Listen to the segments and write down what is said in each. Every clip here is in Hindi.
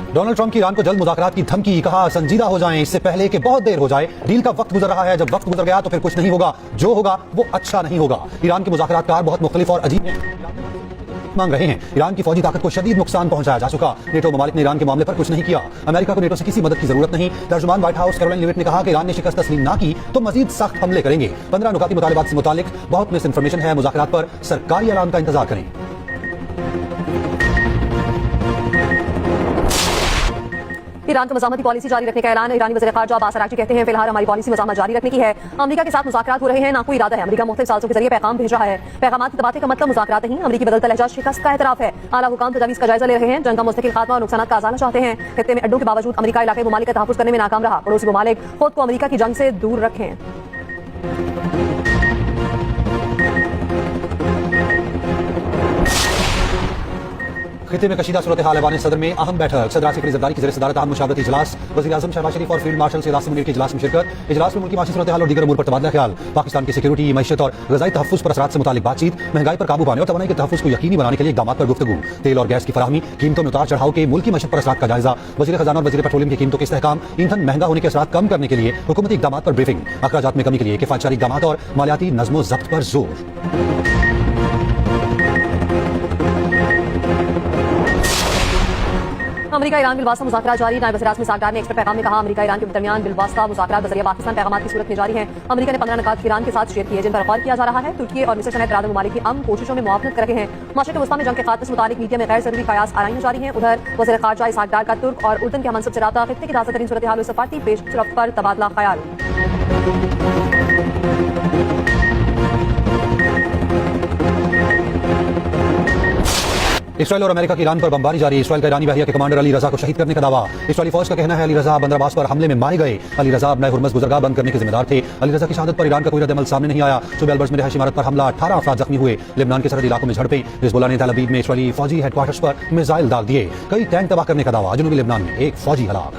डोनाल्ड ट्रंप की ईरान को जल्द मुज़ाकरात की धमकी, कहा संजीदा हो जाएं इससे पहले कि बहुत देर हो जाए। डील का वक्त गुजर रहा है, जब वक्त गुजर गया तो फिर कुछ नहीं होगा, जो होगा वो अच्छा नहीं होगा। ईरान के मुज़ाकरातकार बहुत मुख्तलिफ और अजीब मांग रहे हैं। ईरान की फौजी ताकत को शदीद नुकसान पहुंचाया जा चुका। नेटो ममालिक ने ईरान के मामले पर कुछ नहीं किया। अमेरिका को नेटो से किसी मदद की जरूरत नहीं। तर्जुमान व्हाइट हाउस कैरोलिन लेविट ने कहा कि ईरान ने शिकस्त तस्लीम ना की तो मजीद सख्त हमले करेंगे। 15 नुकाती मुतालिबात से मुतालिक बहुत मिस इन्फॉर्मेशन है। मुज़ाकरात पर सरकारी ऐलान का इंतजार करें। ईरान को मज़ामती पॉलिसी जारी रखने का ऐलान। ईरानी वज़ीर ख़ारजा अब्बास अराग़ची कहते हैं फिलहाल हमारी पॉलिसी मज़ामत जारी रखने की है। अमेरिका के साथ मुज़ाकरात हो रहे हैं, ना कोई इरादा है। अमेरिका मुख्तलिफ साज़ों के जरिए पैगाम भेज रहा है। पैगामात की तबादले का मतलब मुज़ाकरात नहीं, अमेरिकी बदलता लहजा शिकस्त का एतराफ़ है। आला हुकाम तजावीज़ का जायजा ले रहे हैं, जंग का मुस्तकिल खात्मा और नुकसान का अज़ाला चाहते हैं। खित्ते में अड्डों के बावजूद अमेरिका इलाके ममालिक का तहफ़्फ़ुज़ करने में नाकाम रहा। पड़ोसी ममालिक खुद को अमेरिका की जंग से दूर रखें। खिते में कशीदा सूरत हाल ऐवान सदर में अहम बैठक। सदर आसिफ अली ज़रदारी की ज़ेर-ए-सदारत अहम मुशावरती इजलास। वज़ीर-ए-आज़म शहबाज शरीफ और फील्ड मार्शल सैयद आसिम मुनीर के इजलास में शिरकत। इजलास में मुल्की माशी सूरत हाल और दीगर अमूर पर तबादला ख्याल। पाकिस्तान की सिक्योरिटी, मईशत और ग़ज़ाई तहफ़्फ़ुज़ पर असरात से मुतालिक बातचीत। महंगाई पर काबू पाने और तवानाई के तहफ़्फ़ुज़ को यकीनी बनाने के लिए इक़दामात पर गुफ्तगू। तेल और गैस की फराहमी, कीमतों में उतार चढ़ाव के मुल्की मईशत पर असरात का जायजा। वज़ीर ख़ज़ाना और वज़ीर पेट्रोलियम की कीमतों के इस्तेहकाम। ईंधन महंगा होने के असरात कम करने के लिए हुकूमती इक़दामात पर ब्रीफिंग। अखराजात में कमी के लिए किफ़ायतशारी इक़दामात और मालियाती नज़्म व ज़ब्त पर जोर। अमेरिका ईरान बिलवास्ता मुज़ाकरात जारी। नायब वज़ीर-ए-आज़म सागदार ने एक्सपर्ट पैगाम में कहा अमेरिका ईरान के दरमियान बिलवास्ता मुज़ाकरात बज़रिया पाकिस्तान पैगामात की सूरत में जारी हैं। अमेरिका ने 15 नुकात ईरान के साथ शेयर किए जिन पर गौर किया जा रहा है। तुर्की और मिस्र समेत बरादर ममालिक की अमन कोशिशों में मुआवनत कर रहे हैं। मशरिक़ वस्ता में जंग के खात्मे से मुतालिक मीडिया में गैर ज़रूरी कयास आराइयां जारी हैं। उधर वज़ीर ख़ारजा सागदार का तुर्क और उर्दन के मनसब से राब्ता। खित्ते की ताज़ा तरीन सूरत हाल और सफारती पेशरफ्त पर तबादला ख्याल। इसराइल और अमेरिका की ईरान पर बमबारी जारी। इसराइल का ईरानी बहरिया के कमांडर अली रजा को शहीद करने का दावा। इसराइली फौज का कहना है अली रजा बंदर अब्बास पर हमले में मारे गए। अली रजा अपना हुर्मस गुजरगाह बंद करने के जिम्मेदार थे। अली रजा की शहादत पर ईरान का कोई रद्द-ए-अमल सामने नहीं आया। सुबह अल्बर्स में रिहायशी इमारत पर हमला, 18 अफराद जख्मी हुए। लेबनान के सरहदी इलाकों में झड़पें। हिज़्बुल्लाह ने तेल अवीव में इसराइली फौजी हेडक्वार्टर्स पर मिसाइल दाग दिए। कई टैंक तबाह करने का दावा। जनूबी लेबनान में एक फौजी हलाक।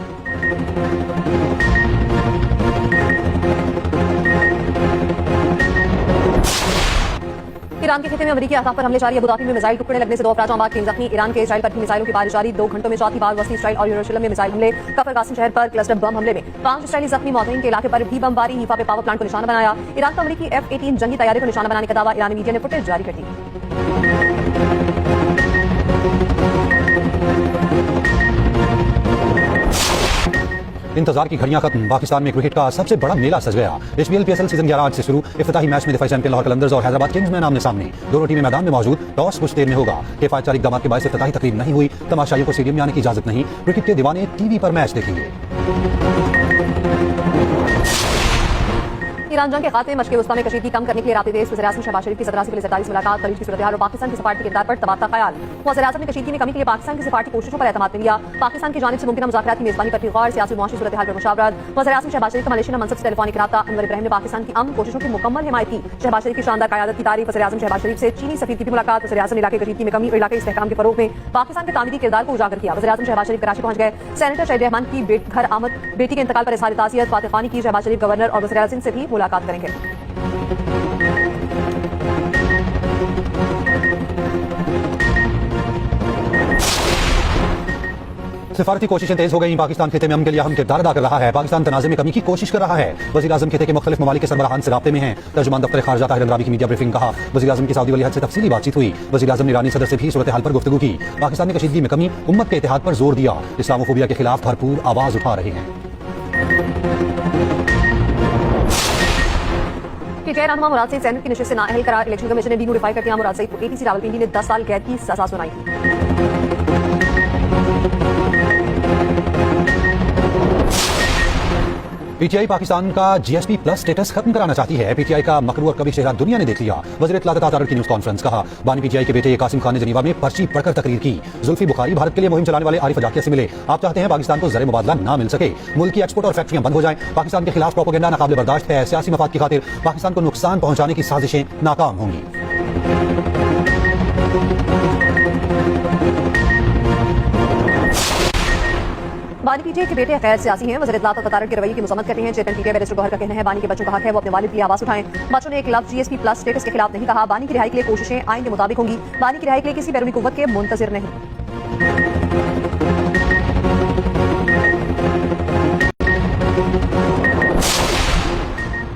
ईरान के खिते में अमेरिकी अहदाफ पर हमले जारी। अबुधाबी में मिसाइल टुकड़े लगने से 2 अफराद जमात 3 जख्मी। ईरान के इसराइल पर भी मिसाइलों की बारिश जारी। 2 घंटों में चौथी बार वस्ती इसराइल और यरूशलेम में मिसाइल हमले। कफर कासिम शहर पर क्लस्टर बम हमले में 5 इसराइली जख्मी। मौतेन के इलाके पर भी बमबारी। हीफा पे पावर प्लांट को निशाना बनाया। ईरान का अमेरिकी F-18 जंगी तैयारी को निशाना बनाने का दावा। ईरानी मीडिया ने फुटेज जारी कर दी। इंतजार की घड़ियां खत्म। पाकिस्तान में क्रिकेट का सबसे बड़ा मेला सज गया। HBL PSL सीजन 11 आज से शुरू। इफ्तिताही मैच में दिफाई चैंपियन लाहौर कलंदर्स और हैदराबाद किंग्स में आमने सामने। दोनों टीमें मैदान में मौजूद। टॉस कुछ देर में होगा। किफायतशारी इक़दामात के बायस इफ्तिताही तकरीब नहीं हुई। तमाशाइयों को स्टेडियम में आने की इजाजत नहीं। क्रिकेट के दीवाने टीवी पर मैच देखेंगे। ईरान जंग के खात्मे में मशक़-ए-वस्ता में कशीदगी कम करने के लिए राब्ते-ए-तेज़ वज़ीर-ए-आज़म शहबाज शरीफ की सदर आसिफ अली ज़रदारी से मुलाकात। खलीज की सूरत हाल और पाकिस्तान की सफारती किरदार पर तबादला ख्याल। वज़ीर-ए-आज़म ने कशीदगी में कमी के लिए पाकिस्तान की सफारती कोशिशों पर एतमाद में लिया। पाकिस्तान की जानिब से मुमकिन मुज़ाकरात की मेज़बानी पर भी गौर। सियासी मुआशी सूरत हाल पर मुशावरत। वज़ीर-ए-आज़म शहबाज शरीफ का मलेशिया मनसब से टेलीफोनिक राब्ता। अनवर इब्राहिम ने पाकिस्तान की अमन कोशिशों की मुकम्मल हिमायत की। शहबाज शरीफ की शानदार क़यादत की तारीफ। वज़ीर-ए-आज़म शहबाज शरीफ से चीनी सफ़ीर की भी मुलाकात। वज़ीर-ए-आज़म ने इलाके कशीदगी में कमी और इलाके इस्तेहकाम के फ़रोग़ में पाकिस्तान के तामीरी किरदार को उजागर किया। वज़ीर-ए-आज़म शहबाज शरीफ कराची पहुंच गए। सेनेटर शहीद रहमान की घर आमद। बेटी के इंतकाल पर इज़हार ताज़ियत। फातिह ख़ानी की। शहबाज शरीफ गवर्नर और वज़ीर-ए-आज़म से भी मुलाकात करेंगे। सिफारती कोशिशें तेज हो गई। पाकिस्तान खिते में अमन के लिए अहम किरदार अदा कर रहा है। पाकिस्तान तनाज़े में कमी की कोशिश कर रहा है। वज़ीर-ए-आज़म खिते के मुख्तलिफ ममालिक के सरबराहान से राब्ते में हैं। तर्जुमान दफ्तर ख़ारजा ताहिर अंद्राबी की मीडिया ब्रीफिंग। कहा वज़ीर-ए-आज़म की सऊदी वलीअहद से तफसीली बातचीत हुई। वज़ीर-ए-आज़म ने ईरानी सदर से भी सूरत हाल पर गुफ्तगू की। पाकिस्तान ने कशीदगी में कमी, उम्मत के इत्तेहाद पर जोर दिया। इस्लामोफोबिया के खिलाफ भरपूर आवाज़ उठा रहे हैं। रहनुमा मुराद सईद सेनेट की नशिस्त से नाअहल करार। इलेक्शन कमीशन ने डी नोटिफाई कर दिया। मुराद सईद को ATC रावलपिंडी ने 10 साल कैद की सजा सुनाई थी। PTI पाकिस्तान का GSP प्लस स्टेटस खत्म कराना चाहती है। PTI का मकरू और कभी चेहरा दुनिया ने देख लिया। वज़ीर इत्तलात अता की न्यूज़ कॉन्फ्रेंस। कहा बानी PTI के बेटे कासिम खान ने जनीवा में पर्ची पढ़कर तकरीर की। जुल्फी बुखारी भारत के लिए मुहिम चलाने वाले आरिफ अजाकिया से मिले। आप चाहते हैं पाकिस्तान को ज़र मुबादला ना मिल सके, मुल्क की एक्सपोर्ट और फैक्ट्रियां बंद हो जाएं। पाकिस्तान के खिलाफ प्रोपेगेंडा नाकाबिल बर्दाश्त है। सियासी मफाद की खातिर पाकिस्तान को नुकसान पहुंचाने की साजिशें नाकाम होंगी। बानी PTI के बेटे गैर सियासी हैं। वज़ीर इत्तलात और के रवैये की मज़म्मत करते हैं। चेयरमैन PTI बैरिस्टर गौहर का कहना है बानी के बच्चों का हक है वो अपने वालिद की आवाज़ उठाएं। बच्चों ने एक लफ्ज़ GSP प्लस स्टेटस के खिलाफ नहीं कहा। बानी की रिहाई के लिए कोशिशें आइन के मुताबिक होंगी। बानी की रिहाई के लिए किसी बैरूनी कुव्वत के मुंतज़िर नहीं।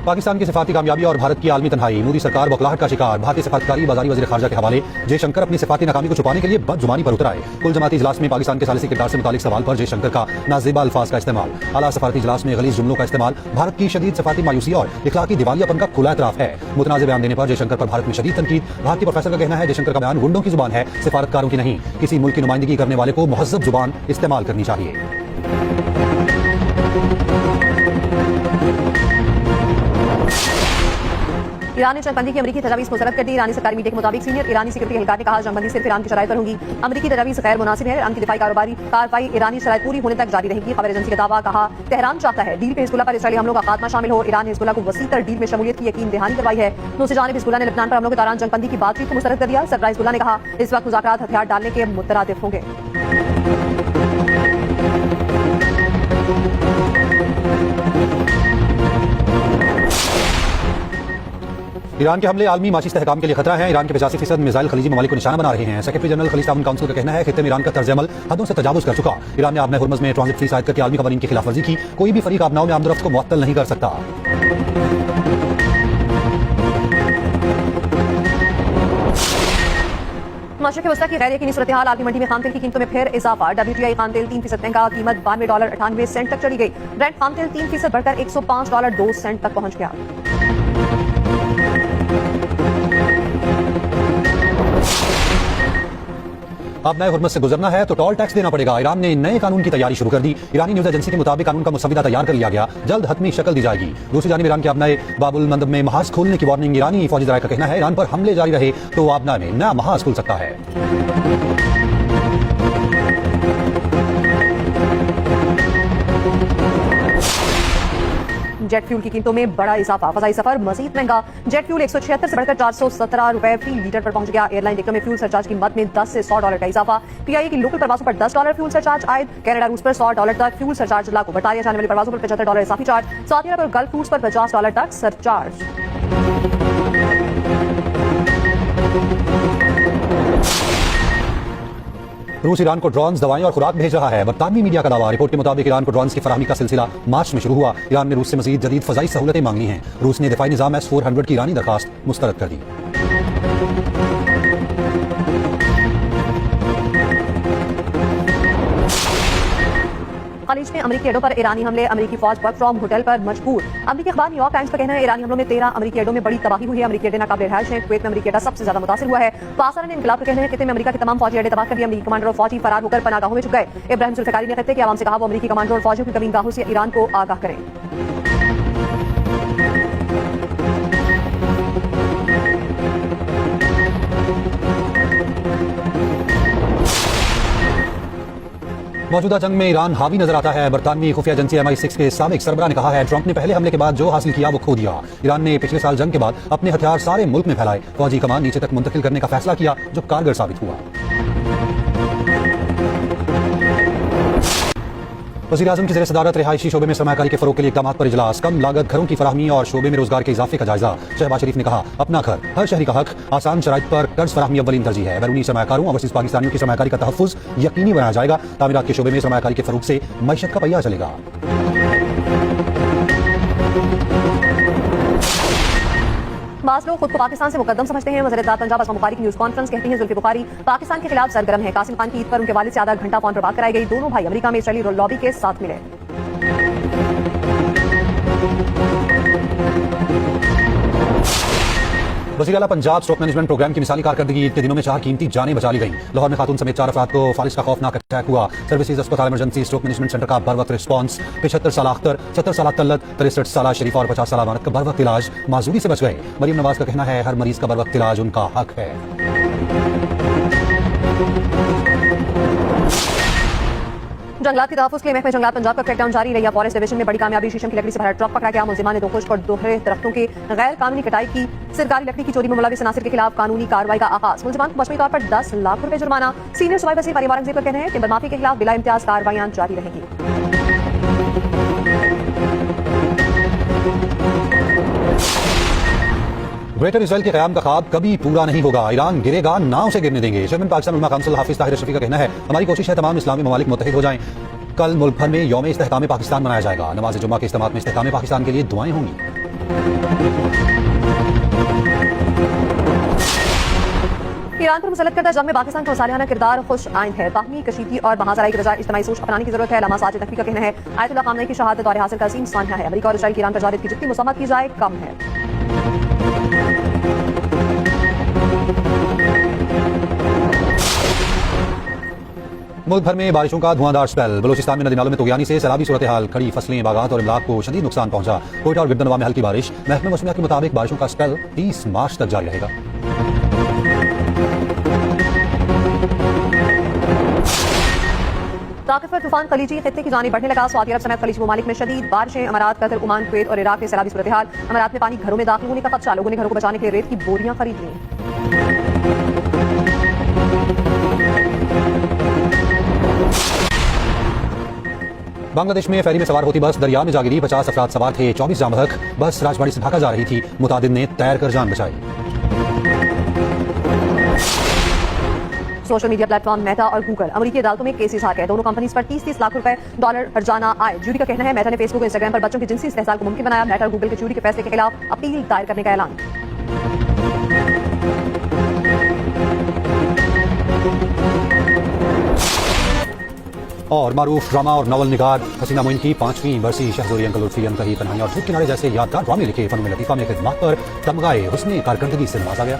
पाकिस्तान की सिफाती कामयाबी और भारत की आलमी तन्हाई, मोदी सरकार बौखलाहट का शिकार। भारतीय सिफातकारी बाजारी वजीर खारजा के हवाले जयशंकर अपनी सिफाती नाकामी को छुपाने के लिए बदजुबानी पर उतर आए। कुल जमाती इजलास में पाकिस्तान के सालिसी किरदार से मुतालिक सवाल पर जयशंकर का नाज़ेबा अल्फाज का इस्तेमाल, आला सफारती इजलास में गलीज जुमलों का इस्तेमाल भारत की शदीद सिफाती मायूसी और इखलाकी दिवालियापन का खुला एतराफ है। मुतनाज़ बयान देने पर जयशंकर पर भारत में शदीद तनकीद। भारतीय प्रोफेसर का कहना है जयशंकर का बयान गुंडों की जुबान है, सिफारतकारों की नहीं। किसी मुल्क की नुमाइंदगी करने वाले को मुहज़्ज़ब जुबान इस्तेमाल करनी चाहिए। ईरान ने जंगबंदी की अमरीकी तजावीज़ मुस्तरद कर दी। ईरानी सरकारी मीडिया के मुताबिक सीनियर ईरानी सिक्योरिटी एहलकार ने कहा जंगबंदी सिर्फ ईरान की शराइत पर होगी। अमरीकी तजावीज़ गैर मुनासिब है। ईरान की दिफाई कार्रवाई ईरानी शराइत पूरी होने तक जारी रहेगी। खबर एजेंसी का दावा। कहा तेहरान चाहता है डील पे हिजबुल्लाह पर इसराइली हमलों का खात्मा शामिल हो। ईरान ने हिजबुल्लाह को वसीतर डील में शमूलियत की यकीन दहानी करवाई है। दूसरी जानिब हिजबुल्लाह ने लेबनान पर हमलों के दौरान जंगबंदी की बातचीत को मुस्तरद कर दिया। सरबराह हिजबुल्लाह ने कहा इस वक्त मुज़ाकरात हथियार डालने के मुतरादिफ होंगे। ईरान के हमले आलमी माशी इस्तेहकाम के लिए खतरा है। ईरान के 85% मिसाइल खलीजी ममालिक को निशाना बना रहे हैं। सेक्रेटरी जनरल खलीज ताउन काउंसिल का कहना है खित्ते में ईरान का तर्ज अमल हदों से तजावुज कर चुका। ईरान ने आबना हुर्मुज़ में ट्रांजिट फीस आयद करके आलमी कवानीन की खिलाफ वर्जी की। कोई भी फरीक आबनाओं में आमदरफ्त को मुअत्तल नहीं कर सकता। मशरिक़ वस्ता की गैर यकीनी सूरत हाल। आलमी मंडी में खाम तेल की कीमतों में फिर इजाफा। WTI खाम तेल 3% महंगा, कीमत $92.98 तक चली गई। ब्रेंट खाम तेल 3% बढ़कर $105.02 तक पहुंच गया। अब नए हुर्मुज़ से गुजरना है तो टोल टैक्स देना पड़ेगा। ईरान ने नए कानून की तैयारी शुरू कर दी। ईरानी न्यूज एजेंसी के मुताबिक कानून का मुसविदा तैयार कर लिया गया, जल्द हतमी शक्ल दी जाएगी। दूसरी जानिब ईरान के आबनाए बाबुल मंदब में महाज खोलने की वार्निंग। ईरानी फौजी जराये का कहना है ईरान पर हमले जारी रहे तो आबना में नया महाज खुल सकता है। जेट फ्यूल की कीमतों में बड़ा इजाफा। फजाई सफर मजीद महंगा। जेट फ्यूल 176 से बढ़कर $417 फी लीटर पर पहुंच गया। एयरलाइन टिकटों में फ्यूल सरचार्ज की मद में $10 से $100 का इजाफा। PIA की लोकल परवाजों पर $10 फ्यूल सरचार्ज आयद। कनाडा रूस पर $100 तक फ्यूल सरचार्ज लागू। बटालिया जाने वाली परवाजों पर $75 इजाफी चार्ज। सऊदी अरब और गल्फ रूस पर $50 तक सरचार्ज। रूस ईरान को ड्रोन्स, दवाएं और खुराक भेज रहा है। बरतानवी मीडिया का दावा। रिपोर्ट के मुताबिक ईरान को ड्रोन्स की फराहमी का सिलसिला मार्च में शुरू हुआ। ईरान ने रूस से मजीद जदीद फजाई सहूलतें मांगी हैं। रूस ने दिफाई निज़ाम S-400 की ईरानी दरखास्त मुस्तरद कर दी। खलीज में अमरीकी अड्डों पर ईरानी हमले। अमरीकी फौज वर्क फ्रॉम होटल पर मजबूर। अमरीकी अखबार न्यूयॉर्क टाइम्स का कहना है ईरानी हमलों में 13 अमरीकी अड्डों में बड़ी तबाही हुई है। अमरीकी अड्डे नाकाबिल रिहायश हैं। कुवैत में अमरीकी अड्डा सबसे ज्यादा मुतासिर हुआ है। पासवान ने इनकलाब का कहना है खित्ते में अमरीका के तमाम फौजी अड्डे तबाह कर दिए। अमरीकी कमांडर और फौजी फरार होकर पनाहगाहों में छुप गए। इब्राहिम जुल्फिकारी ने खित्ते के आवाम से कहा वो अमरीकी कमांडर और फौजियों की कमीनगाहों से ईरान को आगाह करें। मौजूदा जंग में ईरान हावी नजर आता है। बरतानवी खुफिया एजेंसी MI6 के साबिक सरबराह ने कहा है ट्रंप ने पहले हमले के बाद जो हासिल किया वो खो दिया। ईरान ने पिछले साल जंग के बाद अपने हथियार सारे मुल्क में फैलाए। फौजी कमान नीचे तक मुंतकिल करने का फैसला किया जो कारगर साबित हुआ। वज़ीर आज़म की ज़ेर सदारत रिहायशी शोबे में सरमायाकारी के फरोग के लिए इक़दामात पर इजलास। कम लागत घरों की फराहमी और शोबे में रोजगार के इजाफे का जायजा। शहबाज शरीफ ने कहा अपना घर हर शहरी का हक। आसान शराइत पर कर्ज फराहमी अव्वलीन तरजीह है। बैरूनी सरमायाकारों ओवरसीज़ पाकिस्तानियों की सरमायाकारी का तहफ़्फ़ुज़ यकीनी बनाया जाएगा। तामीरात के शोबे में सरमायाकारी के फरोग से मईशत का पहिया चलेगा। बाज़ लोग खुद को पाकिस्तान से मुकद्दम समझते हैं। वज़ीर-ए-आज़म पंजाब असमा बुखारी की न्यूज़ कॉन्फ्रेंस कहती हैं जुल्फ़िकार बुखारी पाकिस्तान के खिलाफ सरगर्म है। कासिम खान की ईद पर उनके वालिद से आधा घंटा फोन पर बात कराई गई। दोनों भाई अमेरिका में इसराइली लॉबी के साथ मिले। वज़ीर आला पंजाब स्ट्रोक मैनेजमेंट प्रोग्राम की मिसाली कारकर्दगी ईद के दिनों में 4 कीमती जानें बचा ली गईं। लाहौर में खातून समेत 4 अफराद को फालिज का खौफनाक अटैक हुआ। सर्विसेज अस्पताल इमरजेंसी स्ट्रोक मैनेजमेंट सेंटर का बर वक्त रिस्पॉन्स। 75 साल अख्तर, 70 साल तल्लत, 63 साल शरीफा और 50 साल अमानत का बर वक्त इलाज माजूरी से बच गए। मरीम नवाज का कहना है हर मरीज का बर वक्त इलाज उनका हक है। जंगलात की तहफ़्फ़ुज़ के लिए महकमे जंगलात पंजाब का क्रैकडाउन जारी। रैया फॉरेस्ट डिवीजन में बड़ी कामयाबी। शीशम की लकड़ी से भरा ट्रक पकड़ा गया। मुलजिमान ने 2 खुश्क और दोहरे दरख्तों के गैर कानूनी कटाई की। सरकारी लकड़ी की चोरी में मुलविस अनासिर के खिलाफ कानूनी कार्रवाई का आगाज। मुलजिमान को मजमूई तौर पर 10 लाख रुपए जुर्माना। सीनियर सूबाई वज़ीर मरियम औरंगज़ेब का कहना है टिम्बर माफी के खिलाफ बिला इम्तियाज कार्रवाइयां जारी रहेंगी। ग्रेटर इसराइल के क़याम का ख्वाब कभी पूरा नहीं होगा। ईरान गिरेगा ना उसे गिरने देंगे। चेयरमैन पाकिस्तान उलमा काउंसिल हाफिज ताहिर अशरफी का कहना है हमारी कोशिश है तमाम इस्लामी ममालिक मुत्तहिद हो जाएं। कल मुल्क भर में यौम इस्तेहकाम पाकिस्तान मनाया जाएगा। नमाज जुम्मा के इज्तिमा में इस्तेहकाम पाकिस्तान के लिए दुआएं होंगी। ईरान पर मुसल्लत करदा जंग में पाकिस्तान का सालियाना किरदार खुश आइंद है। बाहमी कशीदगी और महाजराई के बजाय इज्तिमाई सोच अपनाने की जरूरत है। अल्लामा साजिद नकवी का कहना है आयतुल्लाह खामनेई की शहादत और हासिल का अजीम सानिया है। अमेरिका और इजराइल की ईरान पर जारिद की जितनी मुसम्मत की जाए कम है। मुल्क भर में बारिशों का धुआंधार स्पेल। बलूचिस्तान में नदी नालों में तूफानी से सैलाबी सूरत हाल। खड़ी फसलें, बागात और इमलाक को शदीद नुकसान पहुंचा। कोयटा और गिरदनवा में हल्की बारिश। महकमे मौसमियात के मुताबिक बारिशों का स्पेल 30 मार्च तक जारी रहेगा। ताकतवर तूफान खलीजी खित्ते की जानिब बढ़ने लगा। सऊदी अरब समेत खलीजी ममालिक में शदीद बारिशें। अमारात, कतर, ओमान, कुवैत और इराक में सैलाबी सूरत हाल। अमारात में पानी घरों में दाखिल होने का खदशा। लोगों ने घरों को बचाने के लिए रेत की बोरियां खरीद ली। बांग्लादेश में फेरी में सवार होती बस दरिया में जा गिरी। 50 अफराद सवार थे, 24 जाम बहक। बस राजबाड़ी से ढाका जा रही थी। मुतादिद ने तैर कर जान बचाई। सोशल मीडिया प्लेटफॉर्म मेटा और गूगल अमेरिकी अदालतों में केसेस हार गए। दोनों कंपनीज पर 30-30 लाख रुपए डॉलर हर्जाना आए। जूरी का कहना है मेटा ने फेसबुक और इंस्टाग्राम पर बच्चों के जिनसी इस्तेहसाल को मुमकिन बनाया। मेटा और गूगल के जूरी के फैसले के खिलाफ अपील दायर करने का ऐलान। और मारूफ ड्रामा और नॉवल निगार हसीना मोइन की 5वीं बरसी। शहज़ोरी अंकल लुत्फी अनकही कन्हैया और धूप किनारे जैसे यादगार ड्रामे लिखे। फन में लतीफ़ा में खिदमत पर तमगाए हुस्ने कारकर्दगी से नवाजा गया।